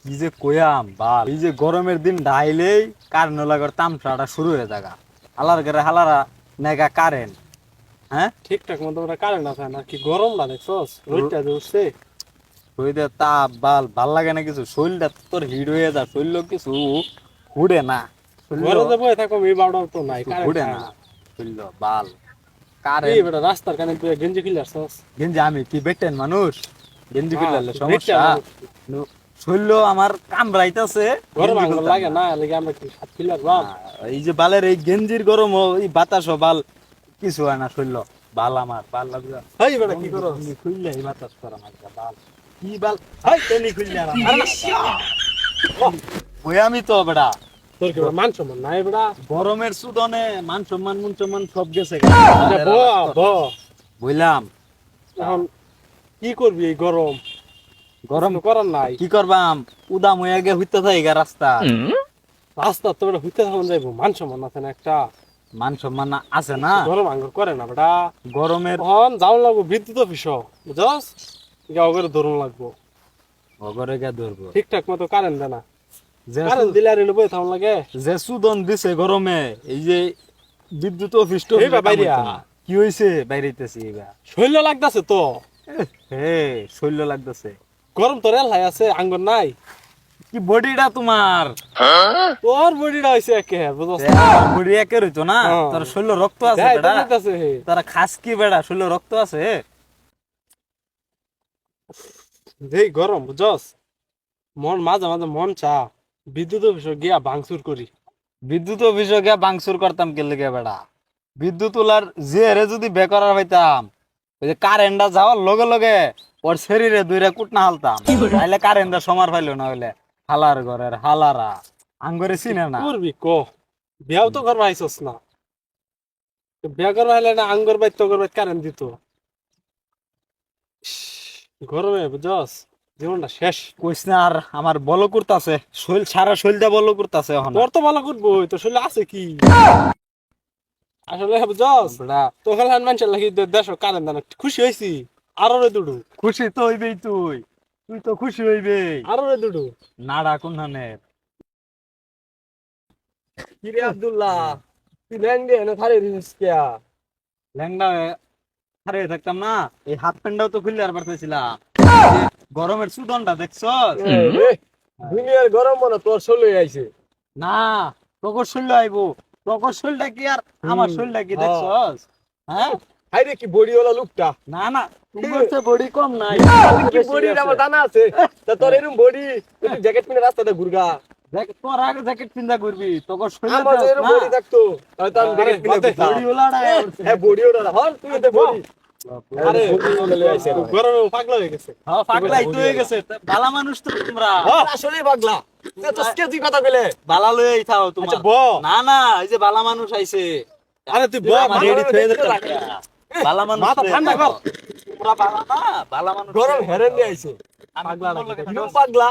কি যে কয়াম বাল, এই যে গরমের দিন ঢাইলেই কারেন্ট লাগার তামসাটা শুরু হয়ে থাকা। হালার ঘরে হালারা নেগা কারেন্ট। হ্যাঁ, ঠিকঠাক মতো ওরা কারেন্ট আছে না, কি গরম না দেখছস? রোদটা যে উঠছে। শরীরে তাপ বাল ভাল লাগে না কিছু, শরীরটা তোর হিট হয়ে যায়, শরীর কিছু হুড়ে না, ঘরে যে বয়ে থাকো এই বাড়াও তো নাই, কারেন্ট হুড়ে নাই না না। শরীর বাল। এই কারেন্ট বেটা রাস্তার কানে তুই গেঞ্জি খুলে আসছস। গেঞ্জি আমি কি বেটেন মানুষ, গেঞ্জি হ্যাঁ, খুললে তুই সমস্যা? বেটে মানুষ। শরীর আমার কামড়াইতেছে, গরম গেঞ্জি আঙ্গুল খুলতাম লাগে না। না, লাগে আমরা কি হাত খুলে আসবাম? এই যে বালের এই গেঞ্জির গরম এই বাতাস বাল কিছু হয় না শরীর বাল, আমার বাল লাগবে। এই বেটা কি করস? খুললে এই বাতাস করা আমার বাল কি বাল, হাই তেনি খুললে আমার ওই আমি তো বেটা তোর কি মান সম্মান নাই বেটা? গরমের সুদনে মান সম্মান মুন সম্মান সব গেছে। আরে ব ব বললাম এখন কি করবি এই গরম? গরম কিছু করার নাই। কি করবাম, উদাম হয়ে গে হইতে থাকি গা রাস্তা। রাস্তা তো বেটা হইতে থাকুন যাইবো, মান সম্মান আছে না একটা? মান সম্মান আছে না, গরম আঙ্গুর করে না বেটা। গরমের এখন যাও লাগবো বিদ্যুৎ অফিস, বুঝছস? গাও করে ধরুন লাগবো, অগরে গে ধরবো। ঠিকঠাক মতো কারেন্ট দেয় না। যে কারেন্ট দিলে আর বই থাকুন লাগে। যে সুদন দিছে গরমে, এই যে বিদ্যুৎ অফিস তো এইবা বাইরিয়া। কি হইছে বাইরেতেছি এবার। শৈল লাগতেছে তো, হে শৈল্য লাগতেছে, গরম তো রেল হাই আছে, আঙ্গুর নাই। কি বডিটা তোমার, তোর বডিটা হইছে একে, বুঝছস? বডি একের হইতো না, হ্যাঁ। তোর শৈল্য রক্ত আছে দেখ বেটা, দেখতাছে হে। তারা খাস কি বেটা, শৈল্য রক্ত আছে। যেই গরম বুঝছস, মন মাঝে মাঝে মন চা বিদ্যুৎ অফিস গিয়া ভাঙচুর করি। বিদ্যুৎ অফিসে গিয়া বাংসুর করতাম কে লেগে বেটা, বিদ্যুৎ উলার জেরে যদি বেকরার হইতাম, ওই যে কারেন্টটা যাওয়ার লগে লগে ওর শরীরে দুইটা কুটনা হালতাম, তাইলে কারেন্টটা সমার পাইলো না হইলে হালার ঘরের হালারা আঙ্গরে চিনে না। করবি ক, বিয়াও তো করবা আইসস না, তো বিয়া করবা হলে না আঙ্গুর বাইত তোর বাইত কারেন্ট দিত। ইস, গরমে বুঝছস জীবনটা শেষ। কইস না আর, আমার বলো করতাছে শৈল, সারা শৈলটা বলো করতাছে এখন। তোর তো ভালো করবো, তোর শরীরে আছে কি আসলে বুঝছস? বেটা তো খেলা মানুষের লাগি দেশ কারেন্ট দেয় না, খুশি হয়েছি। আরো রে দুডু, খুশি তো হইবেই, তুই তুই তো খুশি হইবেই। আরো রে দুডু। নাড়া কোনখানের কিরে আব্দুল্লাহ, তুই ল্যান্ডে এনে থারে দিস কিয়া? ল্যাংড়া আরে থাকতাম না, এই হাফ প্যান্টটাও তো খুললে আর পারতেছিলাম। গরমের সুদনটা দেখছস? দুনিয়ার গরম মনে তোর শরীরে আইছে। না, তোর শৈল আইবো, তোর শৈলটা কি আর আমার শৈলটা কি দেখছস? হ্যাঁ, হাইরে কি বড়িওয়ালা লোকটা, না না, তোমার তো বডি কম নাই, কি বড়ির আমার জানা আছে। তা তোর এরকম বডি, তুই জ্যাকেট পিনে রাস্তাতে ঘুরগা। দেখ তোর আগে জ্যাকেট পিন্দা করবি, তোর শৈল আমার যে এরকম বডি থাকতো তাহলে তো আমি জ্যাকেট পিনে ঘুরতাম। বডি ওলাড়া। হ্যাঁ বড়িওয়ালা, হল তুই তো বড়ি। আরে বড়িওয়ালা লই আইছে, গরমে পাগলা হয়ে গেছে। হ্যাঁ পাগলাই তো হয়ে গেছে, ভালো মানুষ তো তোমরা। আসলে পাগলা, তো তুই কথা কইলে। বালা লই থাও তোমার। আচ্ছা ব, না না, এই যে বালা মানুষ আইছে, আরে তুই ব, রেডি হয়ে যেতে রাখ। বালা মানুষ মাথা ঠান্ডা কর। তোমরা বালা না, বালা মানুষ গরম হেরেন দিয়ে আইছে। আমি পাগলা তোমার নাকি? লগে তুইও পাগলা।